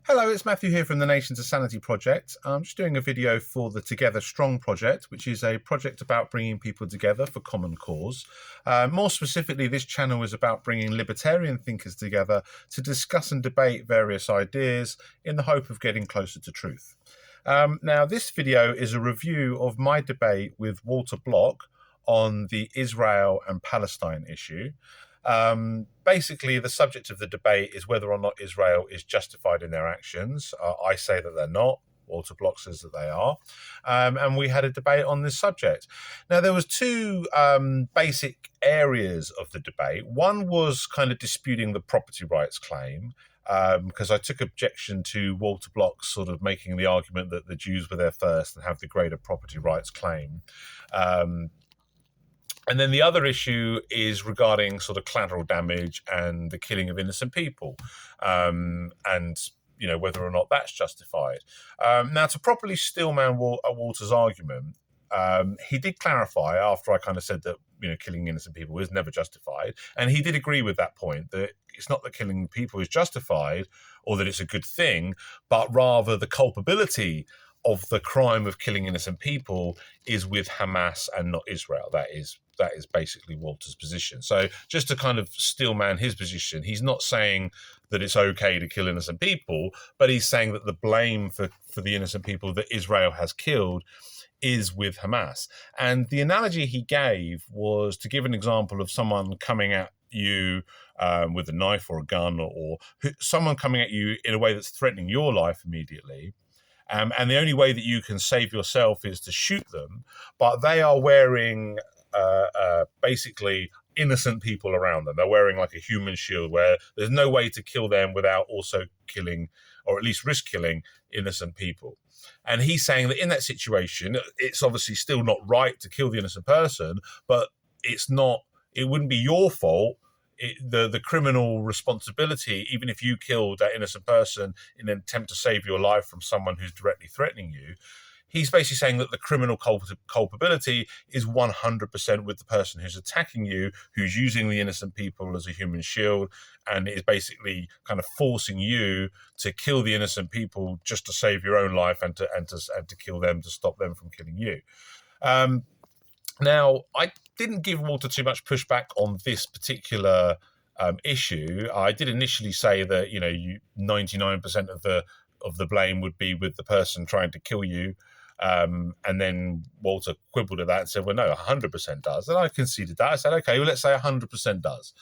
Hello, it's Matthew here from the Nations of Sanity project. I'm just doing a video for the Together Strong project, which is a project about bringing people together for common cause. More specifically, this channel is about bringing libertarian thinkers together to discuss and debate various ideas in the hope of getting closer to truth. Now, this video is a review of my debate with Walter Block on the Israel and Palestine issue. Basically, the subject of the debate is whether or not Israel is justified in their actions. I say that they're not. Walter Block says that they are. And we had a debate on this subject. Now, there was two basic areas of the debate. One was kind of disputing the property rights claim, because I took objection to Walter Block sort of making the argument that the Jews were there first and have the greater property rights claim. And then the other issue is regarding sort of collateral damage and the killing of innocent people, and whether or not that's justified. Now, to properly steelman Walter's argument, he did clarify after I kind of said that killing innocent people is never justified, and he did agree with that point, that it's not that killing people is justified or that it's a good thing, but rather the culpability of the crime of killing innocent people is with Hamas and not Israel. That is basically Walter's position. So just to kind of steelman his position, he's not saying that it's okay to kill innocent people, but he's saying that the blame for the innocent people that Israel has killed is with Hamas. And the analogy he gave was to give an example of someone coming at you with a knife or a gun, or someone coming at you in a way that's threatening your life immediately. And the only way that you can save yourself is to shoot them, but they are wearing basically innocent people around them. They're wearing like a human shield where there's no way to kill them without also killing, or at least risk killing, innocent people. And he's saying that in that situation, it's obviously still not right to kill the innocent person, but it wouldn't be your fault. The criminal responsibility, even if you killed that innocent person in an attempt to save your life from someone who's directly threatening you, he's basically saying that the criminal culpability is 100% with the person who's attacking you, who's using the innocent people as a human shield, and is basically kind of forcing you to kill the innocent people just to save your own life and to kill them, to stop them from killing you. Now, I didn't give Walter too much pushback on this particular issue. I did initially say that 99% of the blame would be with the person trying to kill you, and then Walter quibbled at that and said, "Well, no, 100% does." And I conceded that. I said, "Okay, well, let's say 100% does."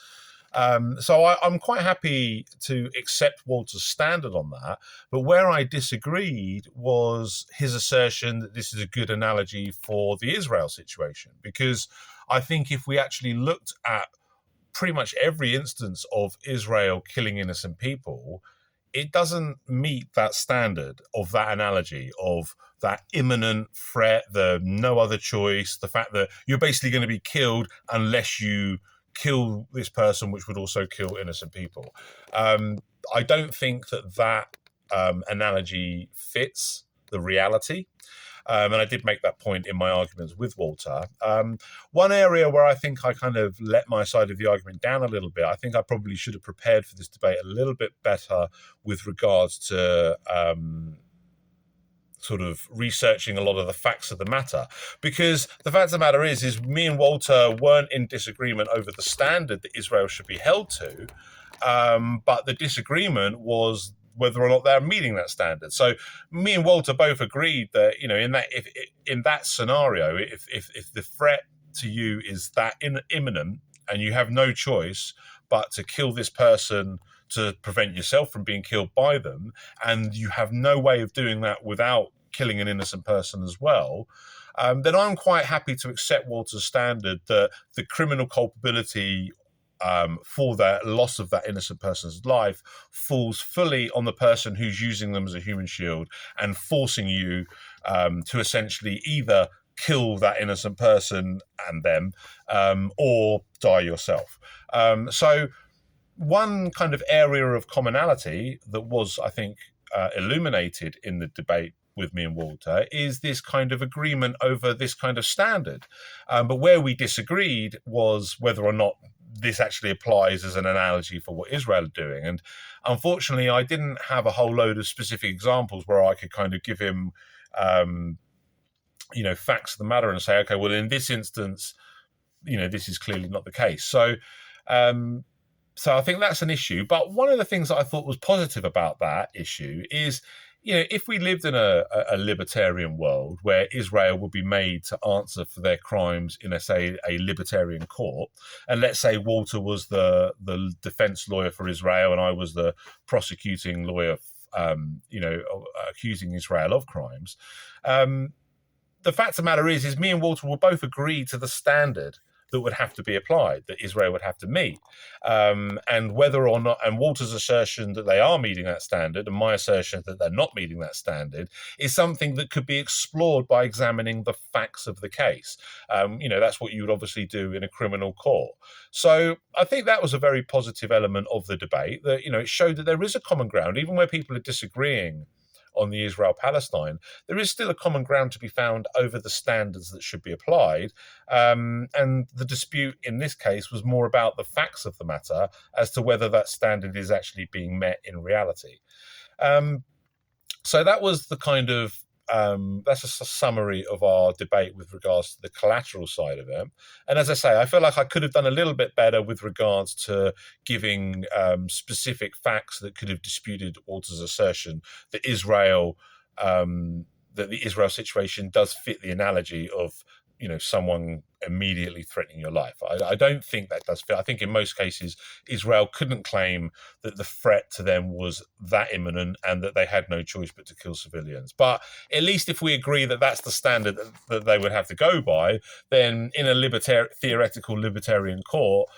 So I'm quite happy to accept Walter's standard on that. But where I disagreed was his assertion that this is a good analogy for the Israel situation, because I think if we actually looked at pretty much every instance of Israel killing innocent people, it doesn't meet that standard of that analogy, of that imminent threat, the no other choice, the fact that you're basically going to be killed unless you kill this person, which would also kill innocent people. I don't think that analogy fits the reality. And I did make that point in my arguments with Walter. One area where I think I kind of let my side of the argument down a little bit, I think I probably should have prepared for this debate a little bit better with regards to sort of researching a lot of the facts of the matter, because the fact of the matter is me and Walter weren't in disagreement over the standard that Israel should be held to, but the disagreement was whether or not they're meeting that standard. So me and Walter both agreed that in that scenario, if the threat to you is that imminent and you have no choice but to kill this person to prevent yourself from being killed by them, and you have no way of doing that without killing an innocent person as well, then I'm quite happy to accept Walter's standard that the criminal culpability for the loss of that innocent person's life falls fully on the person who's using them as a human shield and forcing you to essentially either kill that innocent person and them, or die yourself. So one kind of area of commonality that was, I think, illuminated in the debate with me and Walter is this kind of agreement over this kind of standard. But where we disagreed was whether or not this actually applies as an analogy for what Israel are doing. And unfortunately, I didn't have a whole load of specific examples where I could kind of give him, facts of the matter and say, okay, well, in this instance, this is clearly not the case. So I think that's an issue. But one of the things that I thought was positive about that issue is, if we lived in a libertarian world where Israel would be made to answer for their crimes in, say, a libertarian court, and let's say Walter was the defense lawyer for Israel and I was the prosecuting lawyer, accusing Israel of crimes, the fact of the matter is me and Walter will both agree to the standard that would have to be applied, that Israel would have to meet. And whether or not, and Walter's assertion that they are meeting that standard and my assertion that they're not meeting that standard is something that could be explored by examining the facts of the case. That's what you would obviously do in a criminal court. So I think that was a very positive element of the debate, that, it showed that there is a common ground, even where people are disagreeing on the Israel-Palestine, there is still a common ground to be found over the standards that should be applied. And the dispute in this case was more about the facts of the matter as to whether that standard is actually being met in reality. So that was the kind of that's a summary of our debate with regards to the collateral side of it. And as I say, I feel like I could have done a little bit better with regards to giving specific facts that could have disputed Walter's assertion that the Israel situation does fit the analogy of someone immediately threatening your life. I don't think that does fit. I think in most cases, Israel couldn't claim that the threat to them was that imminent and that they had no choice but to kill civilians. But at least if we agree that that's the standard that they would have to go by, then in a theoretical libertarian court,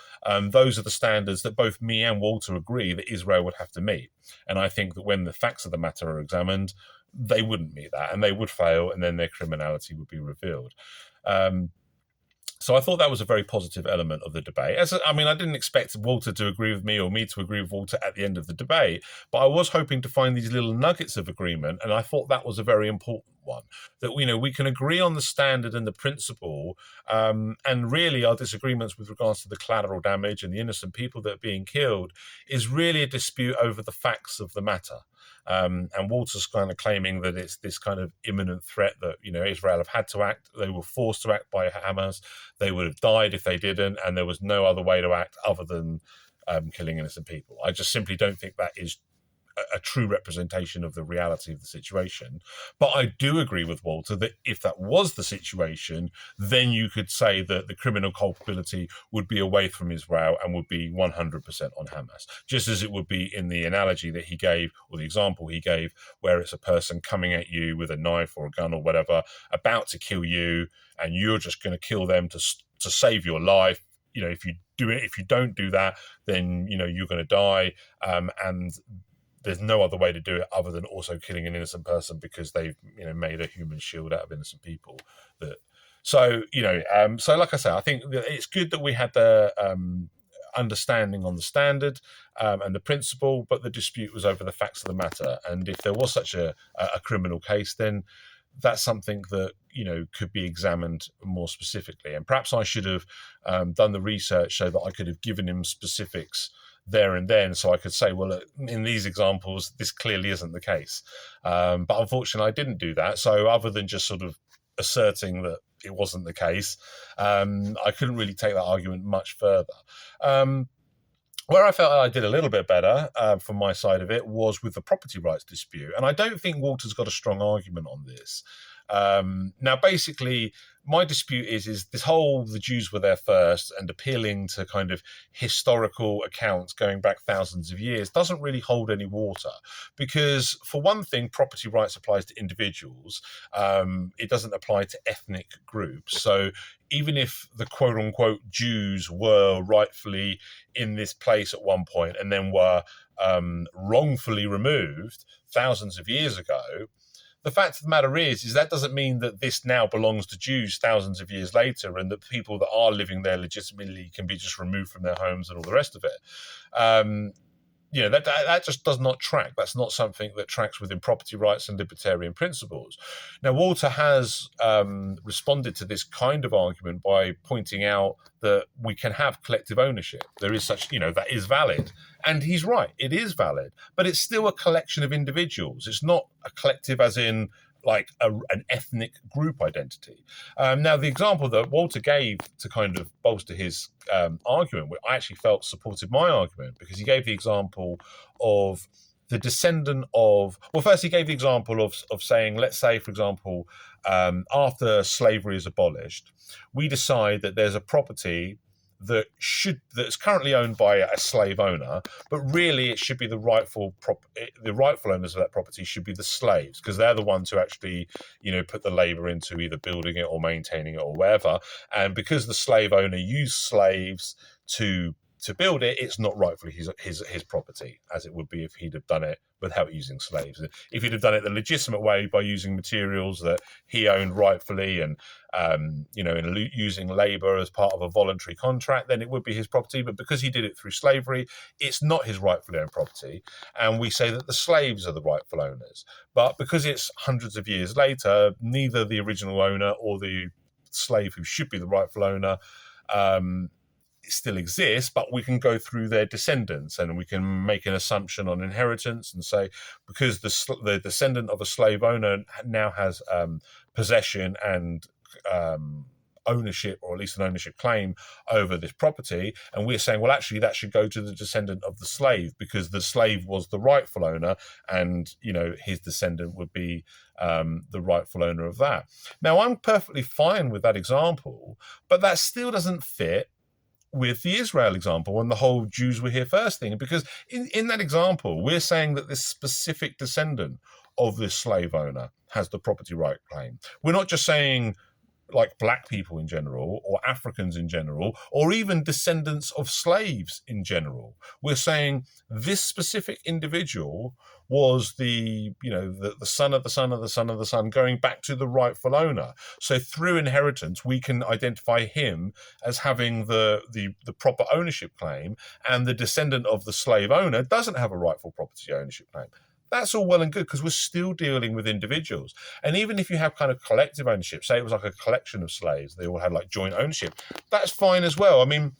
those are the standards that both me and Walter agree that Israel would have to meet. And I think that when the facts of the matter are examined, they wouldn't meet that and they would fail, and then their criminality would be revealed. So I thought that was a very positive element of the debate. I didn't expect Walter to agree with me or me to agree with Walter at the end of the debate, but I was hoping to find these little nuggets of agreement, and I thought that was a very important one. That we can agree on the standard and the principle, and really our disagreements with regards to the collateral damage and the innocent people that are being killed is really a dispute over the facts of the matter. And Walter's kind of claiming that it's this kind of imminent threat that, Israel have had to act. They were forced to act by Hamas. They would have died if they didn't, and there was no other way to act other than killing innocent people. I just simply don't think that is a true representation of the reality of the situation. But I do agree with Walter that if that was the situation, then you could say that the criminal culpability would be away from Israel and would be 100% on Hamas, just as it would be in the analogy that he gave, or the example he gave, where it's a person coming at you with a knife or a gun or whatever, about to kill you, and you're just going to kill them to save your life. If you don't do that, then you're going to die, and there's no other way to do it other than also killing an innocent person because they've made a human shield out of innocent people. So like I say, I think that it's good that we had the understanding on the standard and the principle, but the dispute was over the facts of the matter. And if there was such a criminal case, then that's something that could be examined more specifically. And perhaps I should have done the research so that I could have given him specifics there and then, so I could say, well, in these examples, this clearly isn't the case. But unfortunately, I didn't do that. So other than just sort of asserting that it wasn't the case, I couldn't really take that argument much further. Where I felt I did a little bit better from my side of it was with the property rights dispute. And I don't think Walter's got a strong argument on this. Now, basically, my dispute is this whole the Jews were there first and appealing to kind of historical accounts going back thousands of years doesn't really hold any water, because for one thing, property rights applies to individuals. It doesn't apply to ethnic groups. So even if the quote unquote Jews were rightfully in this place at one point and then were wrongfully removed thousands of years ago, the fact of the matter is that doesn't mean that this now belongs to Jews thousands of years later, and that people that are living there legitimately can be just removed from their homes and all the rest of it. that just does not track. That's not something that tracks within property rights and libertarian principles. Now, Walter has responded to this kind of argument by pointing out that we can have collective ownership. There is such, that is valid. And he's right, it is valid, but it's still a collection of individuals. It's not a collective as in like an ethnic group identity. Now, the example that Walter gave to kind of bolster his argument, which I actually felt supported my argument, because he gave the example of the descendant of, well, first he gave the example of saying, let's say, for example, after slavery is abolished, we decide that there's a property that's currently owned by a slave owner, but really it should be the rightful owners of that property should be the slaves, because they're the ones who actually, put the labor into either building it or maintaining it or whatever. And because the slave owner used slaves to build it, it's not rightfully his property, as it would be if he'd have done it without using slaves. If he'd have done it the legitimate way by using materials that he owned rightfully and using labor as part of a voluntary contract, then it would be his property. But because he did it through slavery, it's not his rightfully owned property. And we say that the slaves are the rightful owners. But because it's hundreds of years later, neither the original owner or the slave who should be the rightful owner still exists, but we can go through their descendants and we can make an assumption on inheritance and say, because the descendant of a slave owner now has possession and ownership, or at least an ownership claim over this property, and we're saying, well, actually that should go to the descendant of the slave, because the slave was the rightful owner, and his descendant would be the rightful owner of that. Now, I'm perfectly fine with that example, but that still doesn't fit with the Israel example and the whole Jews were here first thing, because in that example, we're saying that this specific descendant of this slave owner has the property right claim. We're not just saying like black people in general, or Africans in general, or even descendants of slaves in general. We're saying this specific individual was the son of the son of the son of the son, going back to the rightful owner. So through inheritance, we can identify him as having the proper ownership claim, and the descendant of the slave owner doesn't have a rightful property ownership claim. That's all well and good, because we're still dealing with individuals. And even if you have kind of collective ownership, say it was like a collection of slaves, they all had like joint ownership, that's fine as well. I mean,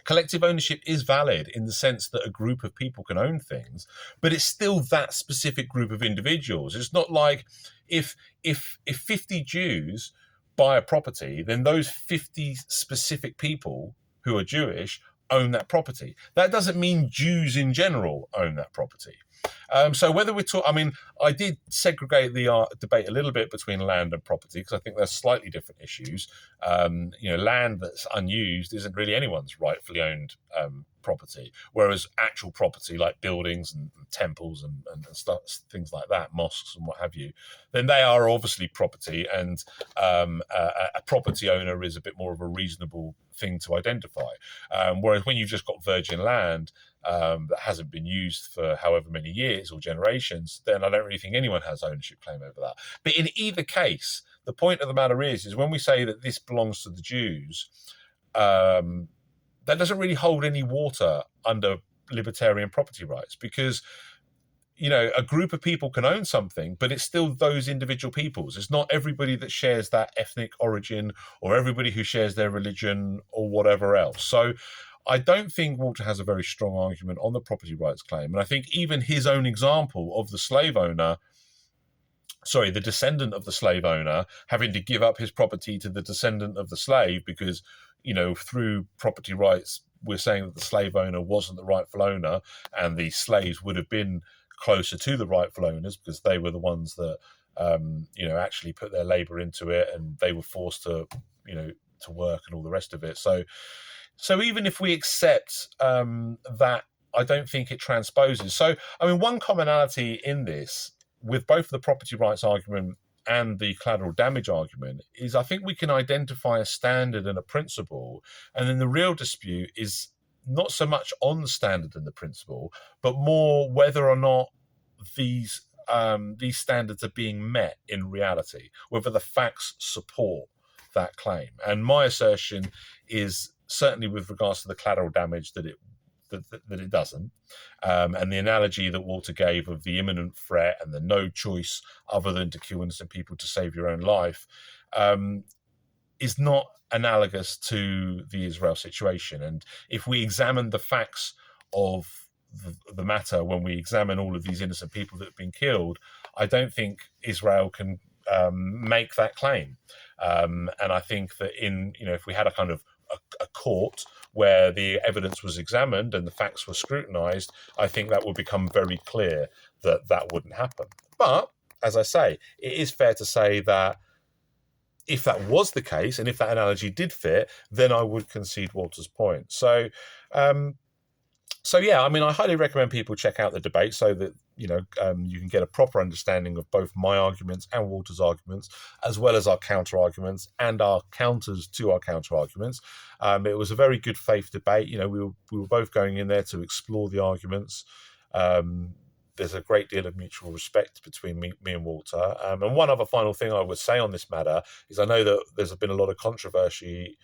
collective ownership is valid in the sense that a group of people can own things, but it's still that specific group of individuals. It's not like if 50 Jews buy a property, then those 50 specific people who are Jewish own that property. That doesn't mean Jews in general own that property. So whether we're talking, I did segregate the debate a little bit between land and property, because I think they're slightly different issues. Land that's unused isn't really anyone's rightfully owned property, whereas actual property like buildings and temples and stuff, things like that, mosques and what have you, then they are obviously property, and a property owner is a bit more of a reasonable thing to identify. Whereas when you've just got virgin land that hasn't been used for however many years or generations, then I don't really think anyone has ownership claim over that. But in either case, the point of the matter is when we say that this belongs to the Jews, that doesn't really hold any water under libertarian property rights, because a group of people can own something, but it's still those individual peoples. It's not everybody that shares that ethnic origin, or everybody who shares their religion, or whatever else. So I don't think Walter has a very strong argument on the property rights claim. And I think even his own example of the descendant of the slave owner having to give up his property to the descendant of the slave, because, through property rights, we're saying that the slave owner wasn't the rightful owner, and the slaves would have been closer to the rightful owners because they were the ones that, actually put their labor into it, and they were forced to, to work and all the rest of it. So even if we accept that, I don't think it transposes. So, one commonality in this with both the property rights argument and the collateral damage argument is I think we can identify a standard and a principle, and then the real dispute is not so much on the standard and the principle, but more whether or not these standards are being met in reality, whether the facts support that claim. And my assertion is, certainly with regards to the collateral damage, that that it doesn't. And the analogy that Walter gave of the imminent threat and the no choice other than to kill innocent people to save your own life is not analogous to the Israel situation. And if we examine the facts of the matter, when we examine all of these innocent people that have been killed, I don't think Israel can make that claim. And I think that if we had a kind of a court where the evidence was examined and the facts were scrutinized, I think that would become very clear that that wouldn't happen. But as I say, it is fair to say that if that was the case, and if that analogy did fit, then I would concede Walter's point. So yeah, I mean, I highly recommend people check out the debate so that you can get a proper understanding of both my arguments and Walter's arguments, as well as our counter arguments and our counters to our counter arguments. It was a very good faith debate. We were both going in there to explore the arguments. There's a great deal of mutual respect between me and Walter. And one other final thing I would say on this matter is I know that there's been a lot of controversy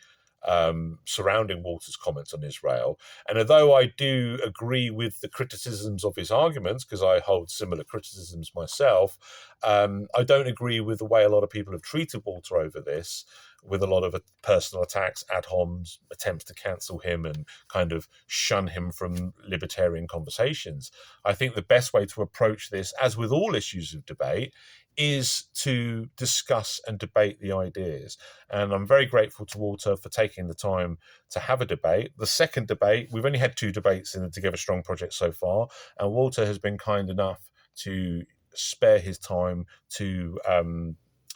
surrounding Walter's comments on Israel. And although I do agree with the criticisms of his arguments, because I hold similar criticisms myself, I don't agree with the way a lot of people have treated Walter over this, with a lot of personal attacks, ad homs, attempts to cancel him and kind of shun him from libertarian conversations. I think the best way to approach this, as with all issues of debate, is to discuss and debate the ideas. And I'm very grateful to Walter for taking the time to have a debate. The second debate, we've only had 2 debates in the Together Strong project so far, and Walter has been kind enough to spare his time to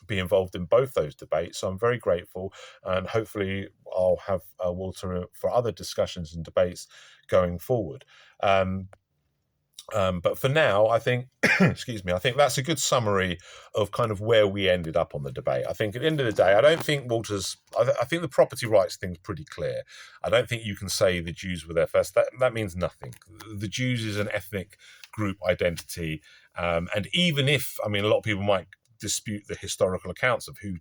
be involved in both those debates. So I'm very grateful, and hopefully I'll have Walter for other discussions and debates going forward. But for now, I think, excuse me, I think that's a good summary of kind of where we ended up on the debate. I think at the end of the day, I don't think I think the property rights thing's pretty clear. I don't think you can say the Jews were there first. That means nothing. The Jews is an ethnic group identity. And even if, a lot of people might dispute the historical accounts of who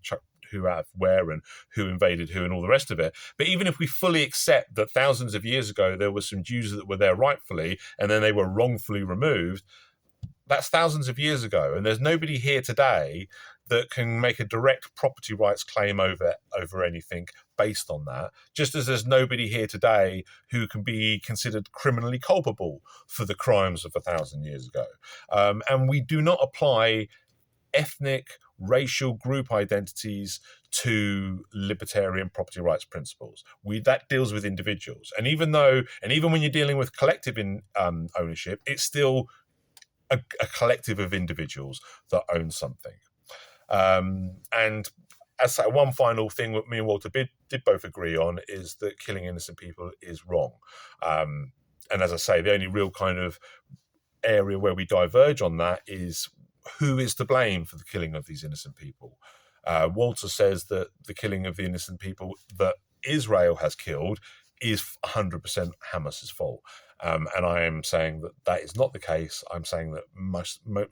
out where and who invaded who and all the rest of it. But even if we fully accept that thousands of years ago there were some Jews that were there rightfully and then they were wrongfully removed, that's thousands of years ago. And there's nobody here today that can make a direct property rights claim over anything based on that, just as there's nobody here today who can be considered criminally culpable for the crimes of 1,000 years ago. And we do not apply ethnic, racial group identities to libertarian property rights principles. That deals with individuals, and even when you're dealing with collective ownership, it's still a collective of individuals that own something. And as I say, one final thing that me and Walter did both agree on is that killing innocent people is wrong. And as I say, the only real kind of area where we diverge on that is who is to blame for the killing of these innocent people. Walter says that the killing of the innocent people that Israel has killed is 100% Hamas's fault. And I am saying that is not the case. I'm saying that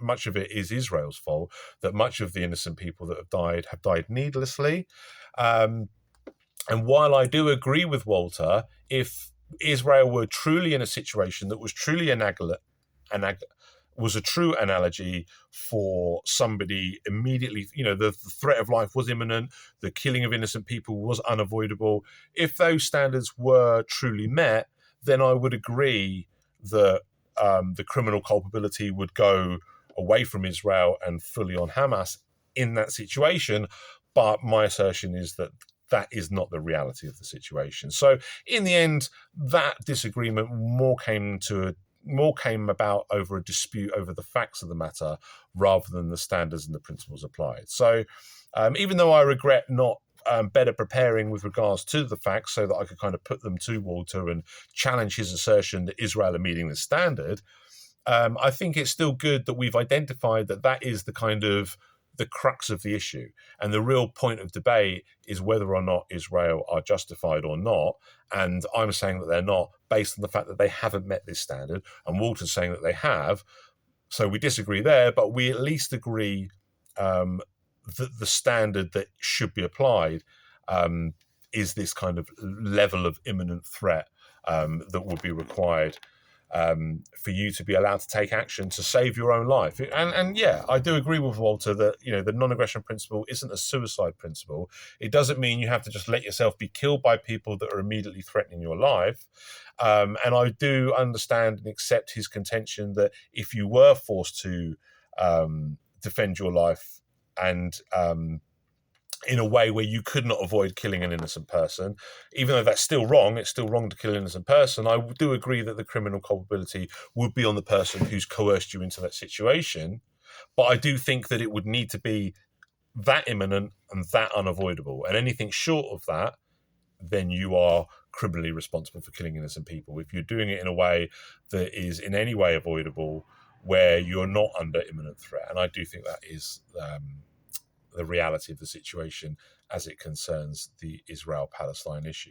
much of it is Israel's fault, that much of the innocent people that have died needlessly. And while I do agree with Walter, if Israel were truly in a situation that was truly was a true analogy for somebody immediately, the threat of life was imminent, the killing of innocent people was unavoidable. If those standards were truly met, then I would agree that the criminal culpability would go away from Israel and fully on Hamas in that situation. But my assertion is that that is not the reality of the situation. So in the end, that disagreement more came about over a dispute over the facts of the matter rather than the standards and the principles applied. So even though I regret not better preparing with regards to the facts so that I could kind of put them to Walter and challenge his assertion that Israel are meeting the standard, I think it's still good that we've identified that is the kind of the crux of the issue. And the real point of debate is whether or not Israel are justified or not. And I'm saying that they're not, based on the fact that they haven't met this standard. And Walter's saying that they have. So we disagree there, but we at least agree that the standard that should be applied is this kind of level of imminent threat that would be required for you to be allowed to take action to save your own life. And yeah, I do agree with Walter that, you know, the non-aggression principle isn't a suicide principle. It doesn't mean you have to just let yourself be killed by people that are immediately threatening your life. And I do understand and accept his contention that if you were forced to defend your life and in a way where you could not avoid killing an innocent person, even though that's still wrong, it's still wrong to kill an innocent person. I do agree that the criminal culpability would be on the person who's coerced you into that situation. But I do think that it would need to be that imminent and that unavoidable. And anything short of that, then you are criminally responsible for killing innocent people. If you're doing it in a way that is in any way avoidable, where you're not under imminent threat. And I do think that is the reality of the situation as it concerns the Israel-Palestine issue.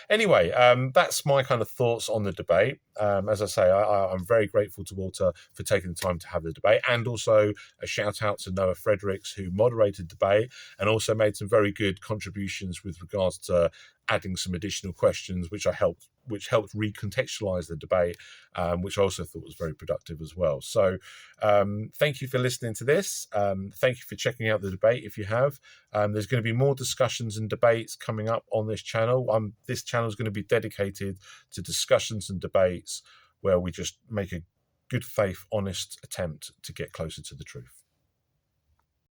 Anyway, that's my kind of thoughts on the debate. As I say, I'm very grateful to Walter for taking the time to have the debate, and also a shout out to Noah Fredericks, who moderated the debate and also made some very good contributions with regards to adding some additional questions, which helped recontextualize the debate, which I also thought was very productive as well. So thank you for listening to this. Thank you for checking out the debate if you have. There's going to be more discussions and debates coming up on this channel. This channel is going to be dedicated to discussions and debates where we just make a good faith, honest attempt to get closer to the truth.